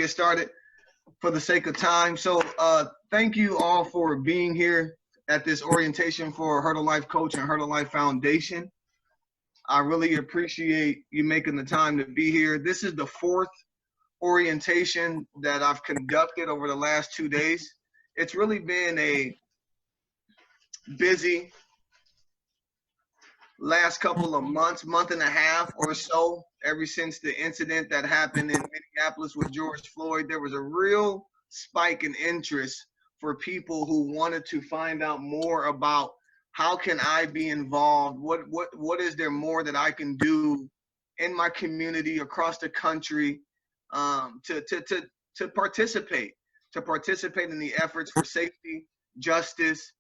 get started for the sake of time. So thank you all for being here at this orientation for Hurdle Life Coach and Hurdle Life Foundation. I really appreciate you making the time to be here. This is the fourth orientation that I've conducted over the last 2 days. It's really been a busy last couple of months, month and a half or so, ever since the incident that happened in Minneapolis with George Floyd. There was a real spike in interest for people who wanted to find out more about how can I be involved? What is there more that I can do in my community across the country to participate in the efforts for safety, justice,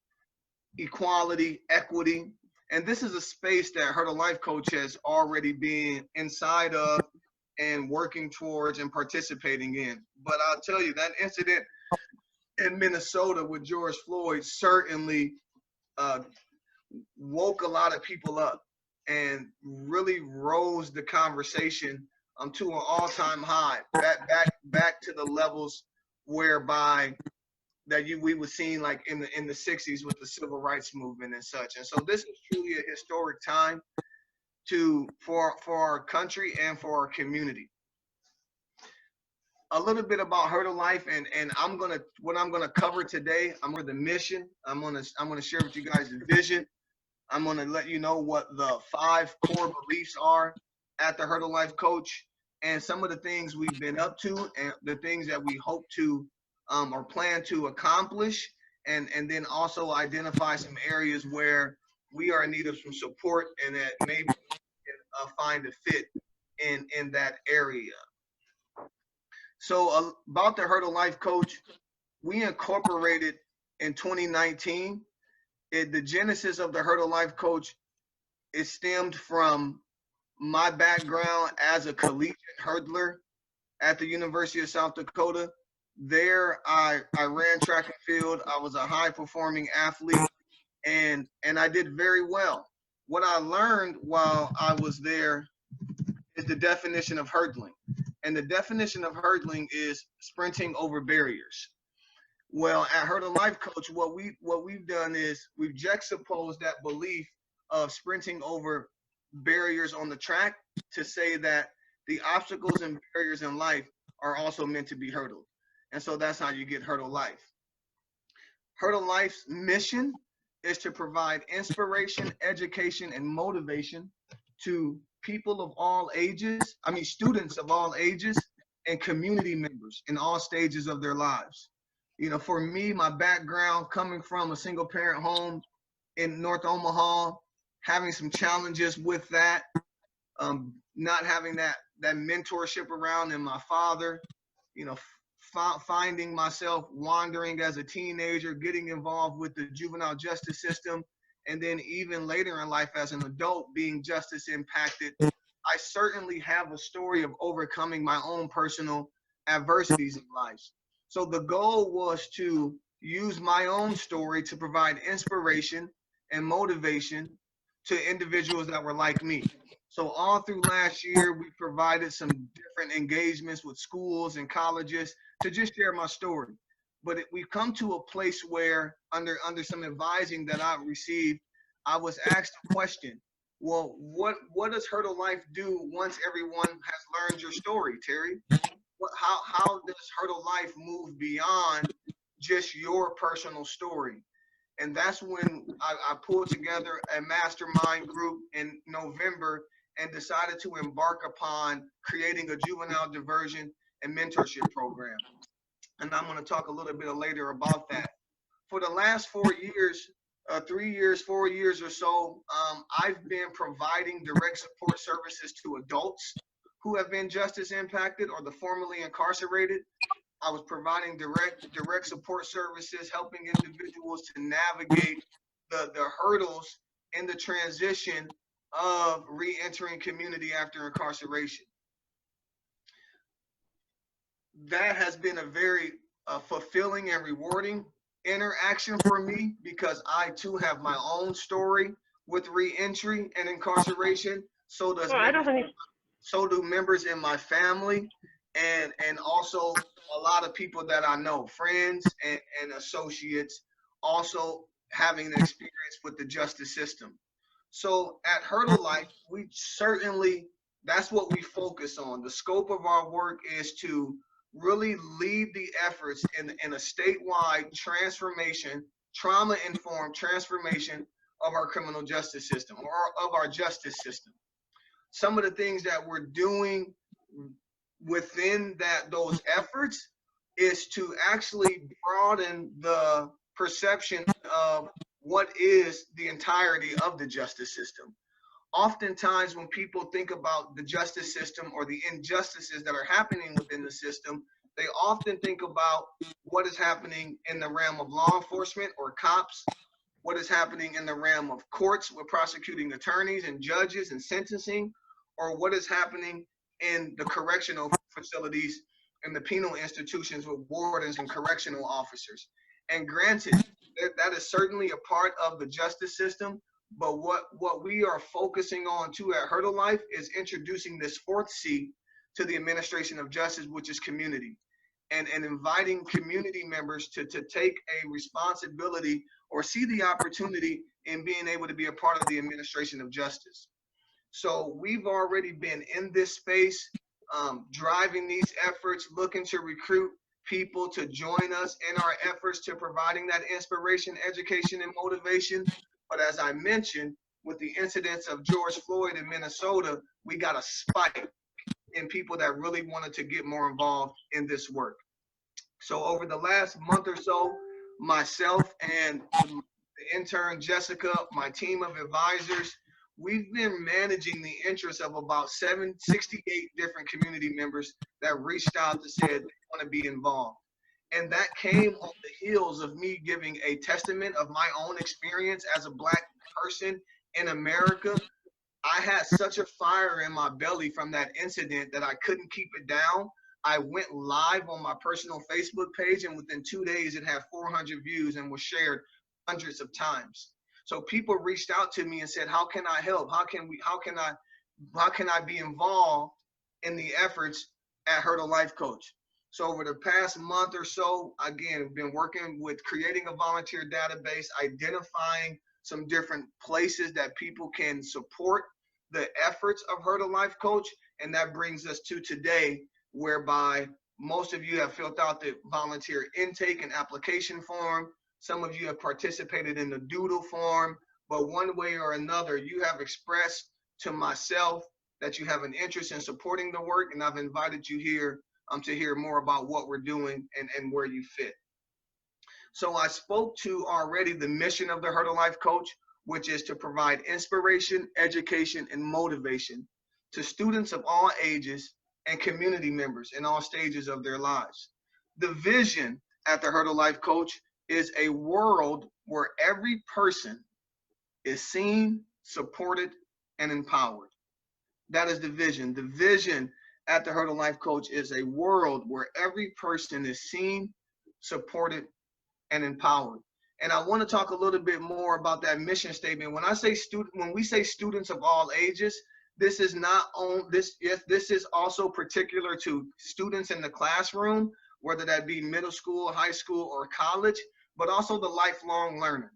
equality, equity. And this is a space that Hurdle Life Coach has already been inside of and working towards and participating in. But I'll tell you, that incident in Minnesota with George Floyd certainly woke a lot of people up and really rose the conversation to an all-time high, back to the levels whereby that we were seeing like in the 60s with the civil rights movement and such. And so this is truly a historic time for our country and for our community. A little bit about Hurdle Life, and what I'm gonna cover today. I'm with the mission. I'm gonna share with you guys the vision. I'm gonna let you know what the 5 core beliefs are at the Hurdle Life Coach, and some of the things we've been up to, and the things that we hope to or plan to accomplish, and then also identify some areas where we are in need of some support, and that maybe we can find a fit in that area. So about the Hurdle Life Coach, we incorporated in 2019. The genesis of the Hurdle Life Coach is stemmed from my background as a collegiate hurdler at the University of South Dakota. There, I ran track and field. I was a high-performing athlete, and I did very well. What I learned while I was there is the definition of hurdling. And the definition of hurdling is sprinting over barriers. Well, at Hurdle Life Coach, what we've done is we've juxtaposed that belief of sprinting over barriers on the track to say that the obstacles and barriers in life are also meant to be hurdled. And so that's how you get Hurdle Life. Hurdle Life's mission is to provide inspiration, education, and motivation to people of all ages, students of all ages, and community members in all stages of their lives. You know, for me, my background coming from a single parent home in North Omaha, having some challenges with that, not having that mentorship around, and my father, you know, finding myself wandering as a teenager, getting involved with the juvenile justice system, and then even later in life as an adult being justice impacted. I certainly have a story of overcoming my own personal adversities in life. So the goal was to use my own story to provide inspiration and motivation to individuals that were like me. So all through last year, we provided some different engagements with schools and colleges to just share my story. But we've come to a place where under some advising that I received, I was asked a question. Well, what does Hurdle Life do once everyone has learned your story, Terry? How does Hurdle Life move beyond just your personal story? And that's when I pulled together a mastermind group in November and decided to embark upon creating a juvenile diversion and mentorship program. And I'm going to talk a little bit later about that. For the last 4 years, 4 years or so, I've been providing direct support services to adults who have been justice impacted or the formerly incarcerated. I was providing direct support services, helping individuals to navigate the hurdles in the transition of re-entering community after incarceration. That has been a very fulfilling and rewarding interaction for me, because I too have my own story with re-entry and incarceration. So do members in my family. and also a lot of people that I know, friends and associates, also having an experience with the justice system. So at Hurdle Life, we certainly, that's what we focus on. The scope of our work is to really lead the efforts in a statewide transformation, trauma-informed transformation of our criminal justice system or of our justice system. Some of the things that we're doing within those efforts is to actually broaden the perception of what is the entirety of the justice system. Oftentimes when people think about the justice system or the injustices that are happening within the system, they often think about what is happening in the realm of law enforcement or cops, what is happening in the realm of courts with prosecuting attorneys and judges and sentencing, or what is happening in the correctional facilities and the penal institutions with wardens and correctional officers. And granted, that is certainly a part of the justice system, but what we are focusing on too at Hurdle Life is introducing this fourth C to the administration of justice, which is community, and inviting community members to take a responsibility or see the opportunity in being able to be a part of the administration of justice. So we've already been in this space, driving these efforts, looking to recruit people to join us in our efforts to providing that inspiration, education, and motivation. But as I mentioned, with the incidents of George Floyd in Minnesota, we got a spike in people that really wanted to get more involved in this work. So over the last month or so, myself and the intern Jessica, my team of advisors, we've been managing the interests of about 68 different community members that reached out to said they want to be involved. And that came on the heels of me giving a testament of my own experience as a Black person in America. I had such a fire in my belly from that incident that I couldn't keep it down. I went live on my personal Facebook page, and within 2 days, it had 400 views and was shared hundreds of times. So people reached out to me and said, "How can I help? How can I be involved in the efforts at Hurdle Life Coach?" So over the past month or so, again, I've been working with creating a volunteer database, identifying some different places that people can support the efforts of Hurdle Life Coach, and that brings us to today, whereby most of you have filled out the volunteer intake and application form. Some of you have participated in the doodle form, but one way or another, you have expressed to myself that you have an interest in supporting the work, and I've invited you here to hear more about what we're doing and where you fit. So I spoke to already the mission of the Hurdle Life Coach, which is to provide inspiration, education, and motivation to students of all ages and community members in all stages of their lives. The vision at the Hurdle Life Coach is a world where every person is seen, supported, and empowered. That is the vision. The vision at the Hurdle Life Coach is a world where every person is seen, supported, and empowered. And I want to talk a little bit more about that mission statement. When we say students of all ages, this is not on this. Yes, this is also particular to students in the classroom, whether that be middle school, high school, or college, but also the lifelong learner.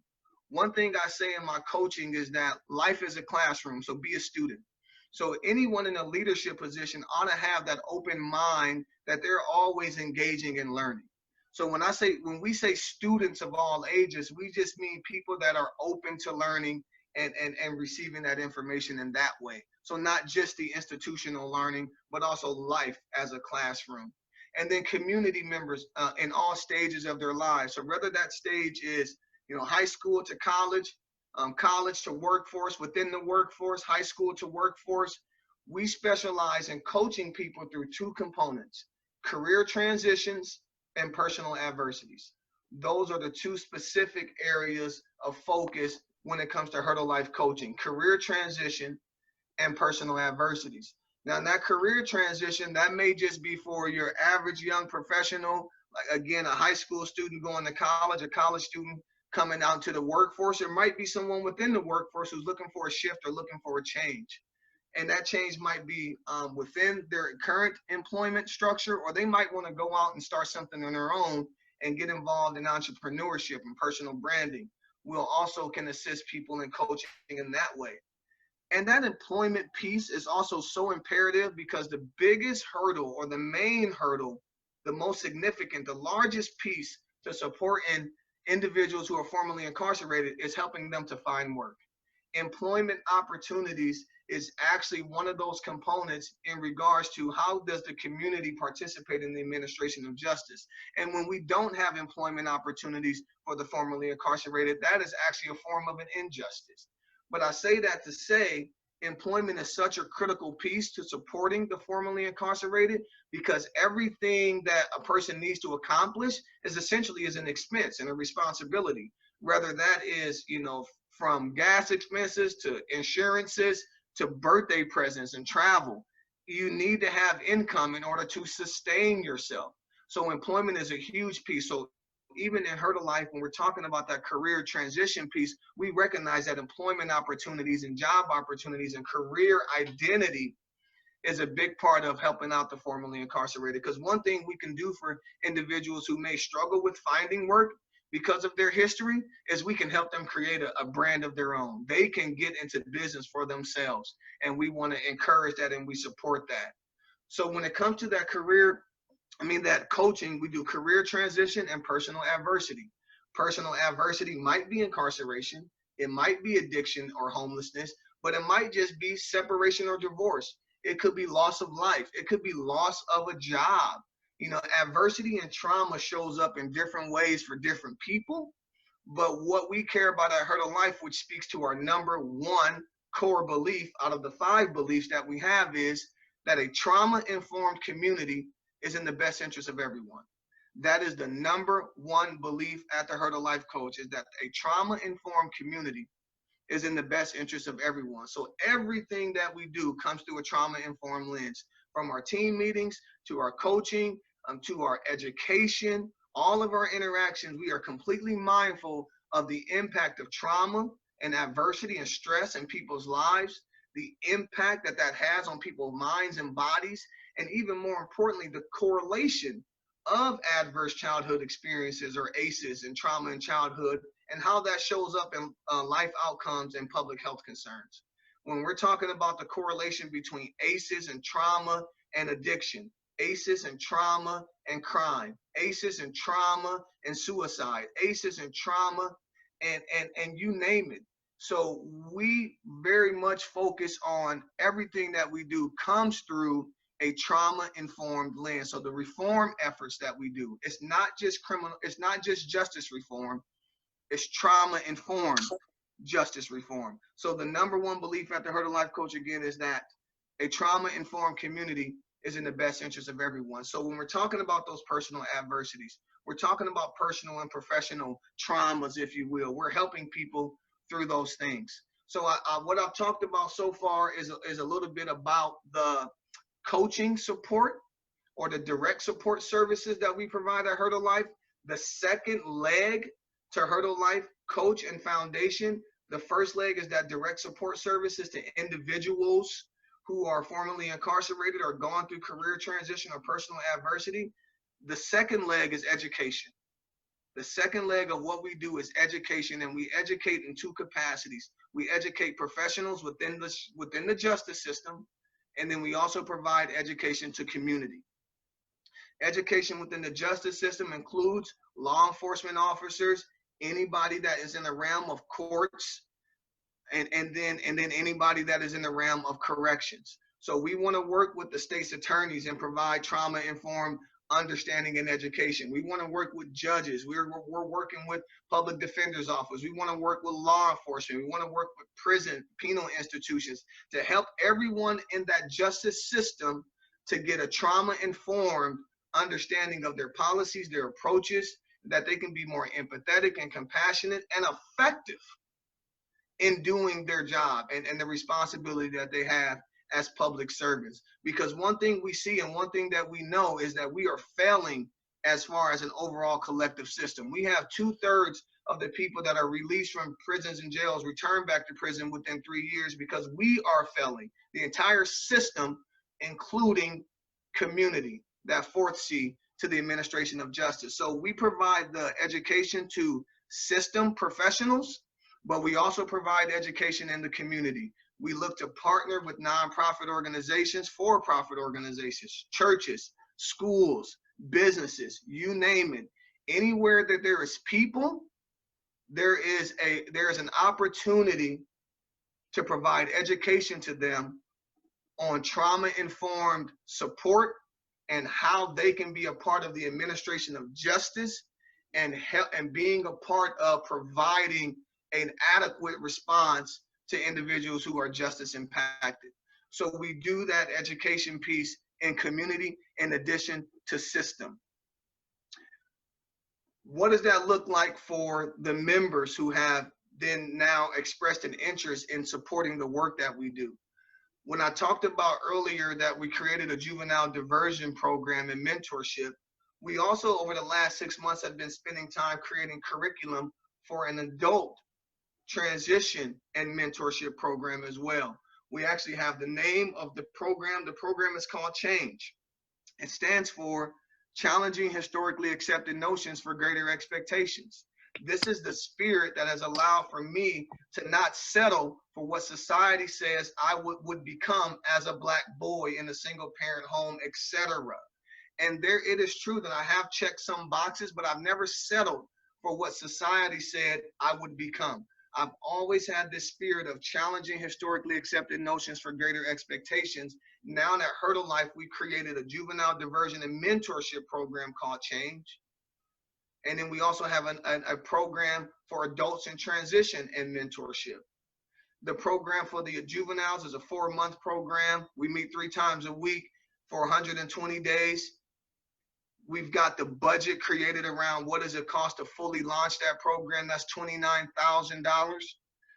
One thing I say in my coaching is that life is a classroom, so be a student. So anyone in a leadership position ought to have that open mind that they're always engaging and learning. So when we say students of all ages, we just mean people that are open to learning and receiving that information in that way. So not just the institutional learning, but also life as a classroom. And then community members in all stages of their lives. So whether that stage is, high school to college, college to workforce, within the workforce, high school to workforce, we specialize in coaching people through two components: career transitions and personal adversities. Those are the two specific areas of focus when it comes to Hurdle Life coaching: career transition and personal adversities. Now, in that career transition, that may just be for your average young professional, like again, a high school student going to college, a college student coming out to the workforce. There might be someone within the workforce who's looking for a shift or looking for a change. And that change might be within their current employment structure, or they might want to go out and start something on their own and get involved in entrepreneurship and personal branding. We'll also can assist people in coaching in that way. And that employment piece is also so imperative because the biggest hurdle, or the main hurdle, the most significant, the largest piece to supporting individuals who are formerly incarcerated is helping them to find work. Employment opportunities is actually one of those components in regards to how does the community participate in the administration of justice. And when we don't have employment opportunities for the formerly incarcerated, that is actually a form of an injustice. But I say that to say employment is such a critical piece to supporting the formerly incarcerated, because everything that a person needs to accomplish is essentially is an expense and a responsibility, whether that is, from gas expenses to insurances to birthday presents and travel. You need to have income in order to sustain yourself. So employment is a huge piece. So even in Hurdle Life, when we're talking about that career transition piece, we recognize that employment opportunities and job opportunities and career identity is a big part of helping out the formerly incarcerated. Because one thing we can do for individuals who may struggle with finding work because of their history is we can help them create a brand of their own. They can get into business for themselves, and we want to encourage that and we support that. So when it comes to that that coaching, we do career transition and personal adversity. Personal adversity might be incarceration, it might be addiction or homelessness, but it might just be separation or divorce. It could be loss of life. It could be loss of a job. Adversity and trauma shows up in different ways for different people. But what we care about at Hurdle Life, which speaks to our number one core belief out of the 5 beliefs that we have, is that a trauma-informed community is in the best interest of everyone. That is the number one belief at the Hurdle Life Coach, is that a trauma-informed community is in the best interest of everyone. So everything that we do comes through a trauma-informed lens, from our team meetings to our coaching, to our education. All of our interactions, we are completely mindful of the impact of trauma and adversity and stress in people's lives, the impact that that has on people's minds and bodies, and even more importantly, the correlation of adverse childhood experiences, or ACEs, and trauma in childhood, and how that shows up in life outcomes and public health concerns. When we're talking about the correlation between ACEs and trauma and addiction, ACEs and trauma and crime, ACEs and trauma and suicide, ACEs and trauma and you name it. So we very much focus on everything that we do comes through a trauma-informed lens. So the reform efforts that we do, it's not just justice reform, it's trauma-informed justice reform. So the number one belief at the Hurdle Life Coach, again, is that a trauma-informed community is in the best interest of everyone. So when we're talking about those personal adversities, we're talking about personal and professional traumas, if you will. We're helping people through those things. So what I've talked about so far is a little bit about the coaching support, or the direct support services that we provide at Hurdle Life. The second leg to Hurdle Life Coach and Foundation, the first leg is that direct support services to individuals who are formerly incarcerated or gone through career transition or personal adversity. The second leg is education. The second leg of what we do is education, and we educate in 2 capacities. We educate professionals within the justice system, and then we also provide education to community. Education within the justice system includes law enforcement officers, anybody that is in the realm of courts, and then anybody that is in the realm of corrections. So we want to work with the state's attorneys and provide trauma-informed understanding and education. We want to work with judges. We're working with public defender's office. We want to work with law enforcement. We want to work with prison, penal institutions, to help everyone in that justice system to get a trauma-informed understanding of their policies, their approaches, that they can be more empathetic and compassionate and effective in doing their job and the responsibility that they have as public servants. Because one thing we see and one thing that we know is that we are failing as far as an overall collective system. We have 2/3 of the people that are released from prisons and jails return back to prison within 3 years because we are failing the entire system, including community, that fourth C, to the administration of justice. So we provide the education to system professionals, but we also provide education in the community. We look to partner with nonprofit organizations, for-profit organizations, churches, schools, businesses, you name it. Anywhere that there is people, there is an opportunity to provide education to them on trauma-informed support and how they can be a part of the administration of justice and being a part of providing an adequate response to individuals who are justice impacted. So we do that education piece in community in addition to system. What does that look like for the members who have then now expressed an interest in supporting the work that we do? When I talked about earlier that we created a juvenile diversion program and mentorship, we also over the last 6 months have been spending time creating curriculum for an adult transition and mentorship program as well. We actually have the name of the program. The program is called Change. It stands for Challenging Historically Accepted Notions for Greater Expectations. This is the spirit that has allowed for me to not settle for what society says I would become as a Black boy in a single parent home, etc. And there it is true that I have checked some boxes, but I've never settled for what society said I would become. I've always had this spirit of challenging historically accepted notions for greater expectations. Now at Hurdle Life, we created a juvenile diversion and mentorship program called Change. And then we also have a program for adults in transition and mentorship. The program for the juveniles is a 4-month program. We meet 3 times a week for 120 days. We've got the budget created around what does it cost to fully launch that program. That's $29,000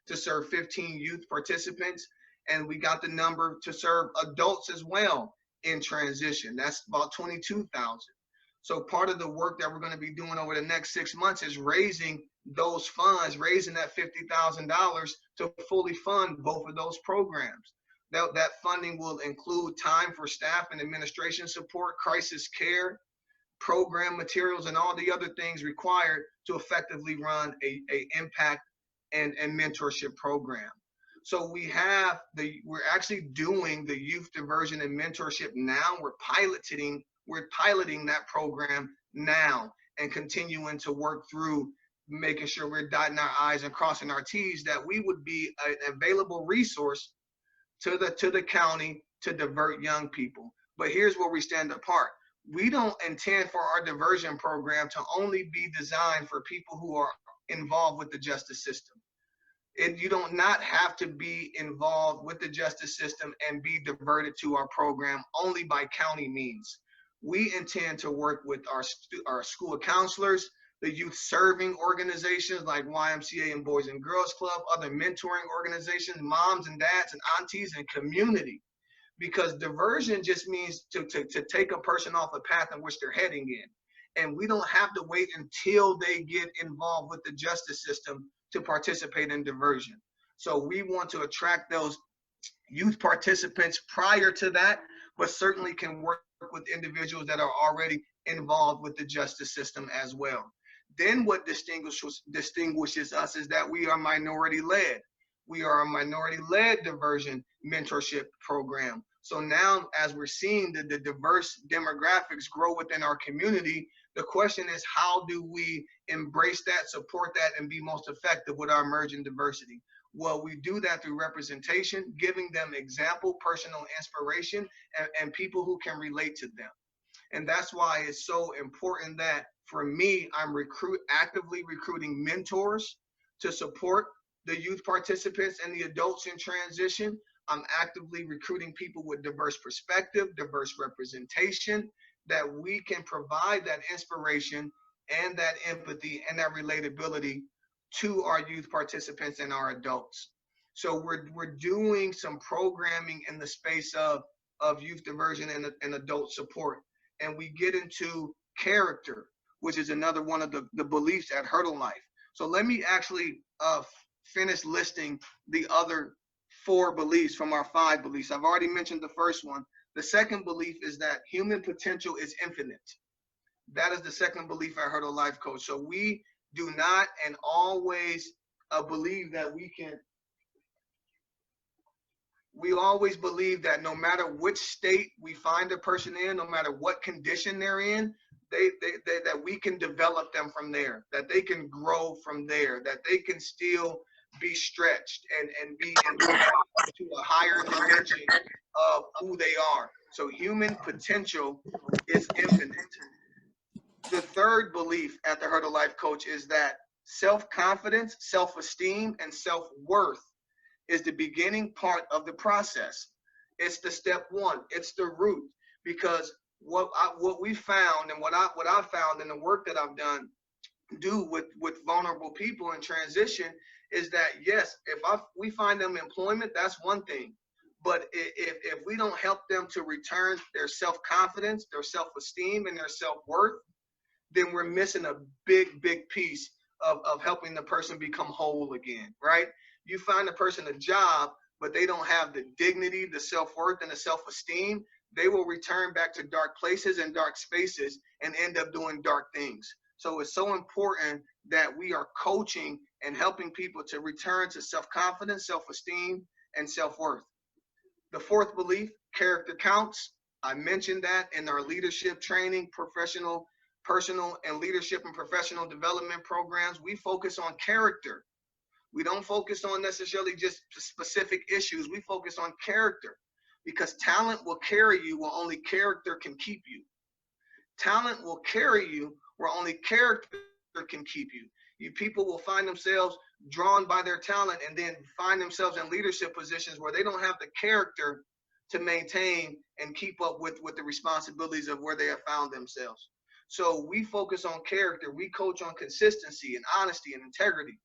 to serve 15 youth participants. And we got the number to serve adults as well in transition. That's about $22,000. So part of the work that we're going to be doing over the next 6 months is raising those funds, raising that $50,000 to fully fund both of those programs. That funding will include time for staff and administration support, crisis care, program materials, and all the other things required to effectively run a impact and mentorship program. So we're actually doing the youth diversion and mentorship now. We're piloting that program now and continuing to work through making sure we're dotting our I's and crossing our T's, that we would be an available resource to the county to divert young people. But here's where we stand apart. We don't intend for our diversion program to only be designed for people who are involved with the justice system. You don't not have to be involved with the justice system and be diverted to our program only by county means. We intend to work with our school counselors, the youth serving organizations like YMCA and Boys and Girls Club, other mentoring organizations, moms and dads and aunties and community. Because diversion just means to take a person off a path in which they're heading in. And we don't have to wait until they get involved with the justice system to participate in diversion. So we want to attract those youth participants prior to that, but certainly can work with individuals that are already involved with the justice system as well. Then what distinguishes us is that we are minority-led. We are a minority-led diversion mentorship program. So now, as we're seeing the diverse demographics grow within our community, the question is, how do we embrace that, support that, and be most effective with our emerging diversity? Well, we do that through representation, giving them example, personal inspiration, and people who can relate to them. And that's why it's so important that, for me, I'm actively recruiting mentors to support the youth participants and the adults in transition. I'm actively recruiting people with diverse perspective, diverse representation, that we can provide that inspiration and that empathy and that relatability to our youth participants and our adults. So we're doing some programming in the space of youth diversion and adult support. And we get into character, which is another one of the beliefs at Hurdle Life. So let me actually finish listing the other 4 beliefs from our 5 beliefs. I've already mentioned the first one. The second belief is that human potential is infinite. That is the second belief at Hurdle Life Coach. So we do not and always believe that we always believe that no matter which state we find a person in, no matter what condition they're in, that we can develop them from there, that they can grow from there, that they can still be stretched and be to a higher dimension of who they are. So human potential is infinite. The third belief at the Hurdle Life Coach is that self-confidence, self-esteem, and self-worth is the beginning part of the process. It's the step one. It's the root. Because what we found and what I found in the work that I've done with vulnerable people in transition is that yes, if we find them employment, that's one thing. But if we don't help them to return their self-confidence, their self-esteem, and their self-worth, then we're missing a big piece of helping the person become whole again, right? You find a person a job, but they don't have the dignity, the self-worth, and the self-esteem, they will return back to dark places and dark spaces and end up doing dark things. So it's so important that we are coaching and helping people to return to self-confidence, self-esteem, and self-worth. The fourth belief, character counts. I mentioned that in our leadership training, personal and leadership and professional development programs. We focus on character. We don't focus on necessarily just specific issues. We focus on character, because talent will carry you where only character can keep you. Talent will carry you where only character can keep you. You people will find themselves drawn by their talent and then find themselves in leadership positions where they don't have the character to maintain and keep up with the responsibilities of where they have found themselves. So we focus on character. We coach on consistency and honesty and integrity.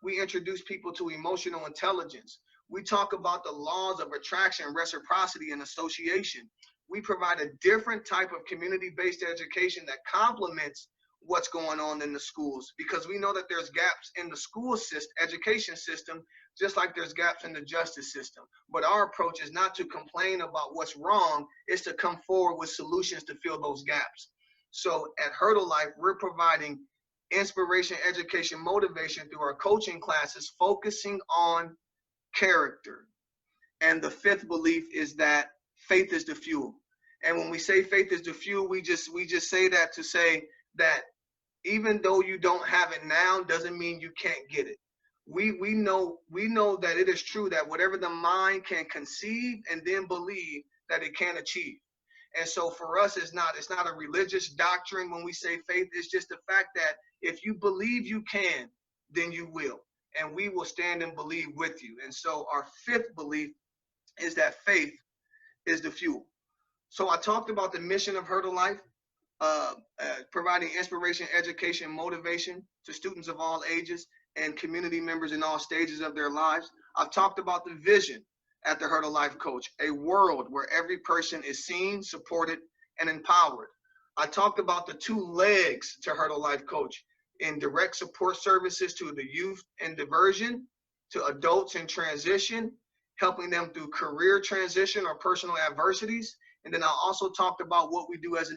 We introduce people to emotional intelligence. We talk about the laws of attraction, reciprocity, and association. We provide a different type of community-based education that complements what's going on in the schools, because we know that there's gaps in the school system, education system, just like there's gaps in the justice system. But our approach is not to complain about what's wrong, it's to come forward with solutions to fill those gaps. So at Hurdle Life, we're providing inspiration, education, motivation through our coaching classes, focusing on character. And the fifth belief is that faith is the fuel. And when we say faith is the fuel, we just say that to say that even though you don't have it now, doesn't mean you can't get it. We know that it is true that whatever the mind can conceive and then believe, that it can achieve. And so for us, it's not a religious doctrine when we say faith. It's just the fact that if you believe you can, then you will. And we will stand and believe with you. And so our fifth belief is that faith is the fuel. So I talked about the mission of Hurdle Life, providing inspiration, education, motivation to students of all ages and community members in all stages of their lives. I've talked about the vision at the Hurdle Life Coach, a world where every person is seen, supported, and empowered. I talked about the 2 legs to Hurdle Life Coach, in direct support services to the youth in diversion, to adults in transition, helping them through career transition or personal adversities. And then I also talked about what we do as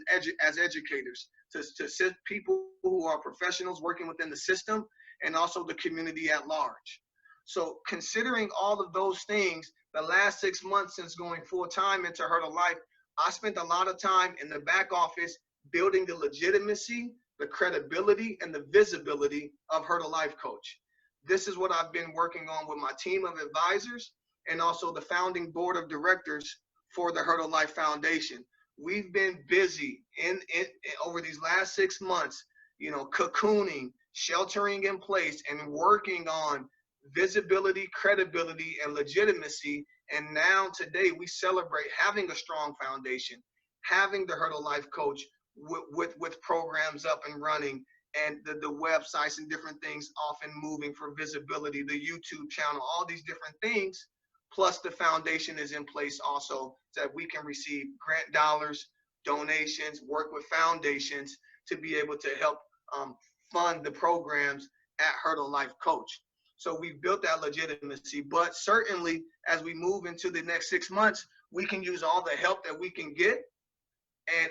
educators, to assist people who are professionals working within the system and also the community at large. So considering all of those things, the last 6 months since going full time into Hurdle Life, I spent a lot of time in the back office building the legitimacy, the credibility, and the visibility of Hurdle Life Coach. This is what I've been working on with my team of advisors and also the founding board of directors for the Hurdle Life Foundation. We've been busy in over these last 6 months, cocooning, sheltering in place, and working on visibility, credibility, and legitimacy. And now today we celebrate having a strong foundation, having the Hurdle Life Coach with programs up and running, and the websites and different things often moving for visibility, the YouTube channel, all these different things. Plus the foundation is in place also, so that we can receive grant dollars, donations, work with foundations to be able to help fund the programs at Hurdle Life Coach. So we built that legitimacy, but certainly as we move into the next 6 months, we can use all the help that we can get.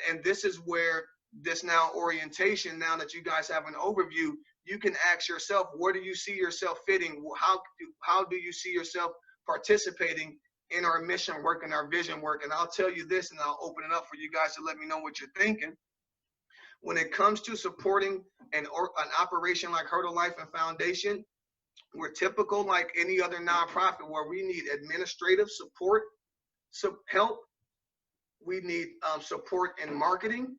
And this is where this now orientation, now that you guys have an overview, you can ask yourself, where do you see yourself fitting? How do you see yourself participating in our mission work and our vision work? And I'll tell you this, and I'll open it up for you guys to let me know what you're thinking. When it comes to supporting an operation like Hurdle Life and Foundation, we're typical like any other nonprofit where we need administrative support, help. We need support in marketing.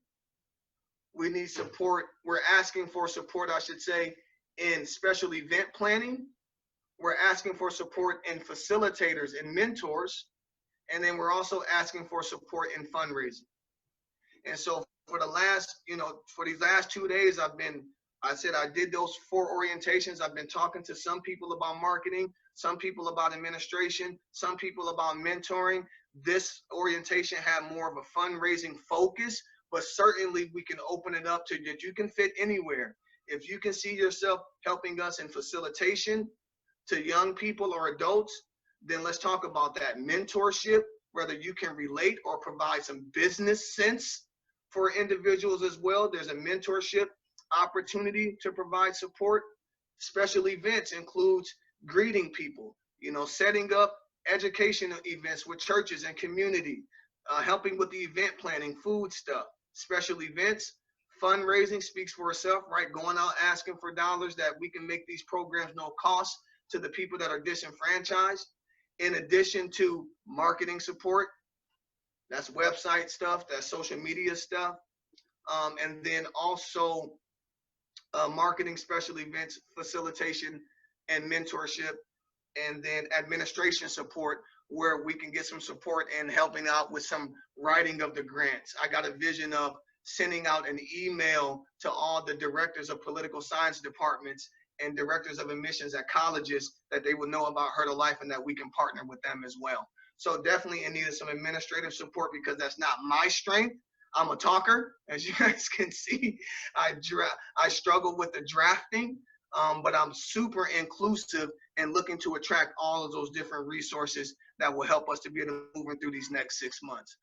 We need support. We're asking for support, I should say, in special event planning. We're asking for support in facilitators and mentors. And then we're also asking for support in fundraising. And so for the last, for these last 2 days, I did those 4 orientations. I've been talking to some people about marketing, some people about administration, some people about mentoring. This orientation had more of a fundraising focus, but certainly we can open it up to that you can fit anywhere. If you can see yourself helping us in facilitation to young people or adults, then let's talk about that. Mentorship, whether you can relate or provide some business sense for individuals as well. There's a mentorship opportunity to provide support. Special events includes greeting people, setting up educational events with churches and community, helping with the event planning, food stuff. Special events, fundraising speaks for itself, right? Going out asking for dollars that we can make these programs no cost to the people that are disenfranchised. In addition to marketing support, that's website stuff, that's social media stuff, and then also marketing, special events, facilitation, and mentorship, and then administration support, where we can get some support in helping out with some writing of the grants. I got a vision of sending out an email to all the directors of political science departments and directors of admissions at colleges that they would know about Hurdle Life and that we can partner with them as well. So definitely in need of some administrative support because that's not my strength. I'm a talker, as you guys can see. I struggle with the drafting, but I'm super inclusive and looking to attract all of those different resources that will help us to be able to move through these next 6 months.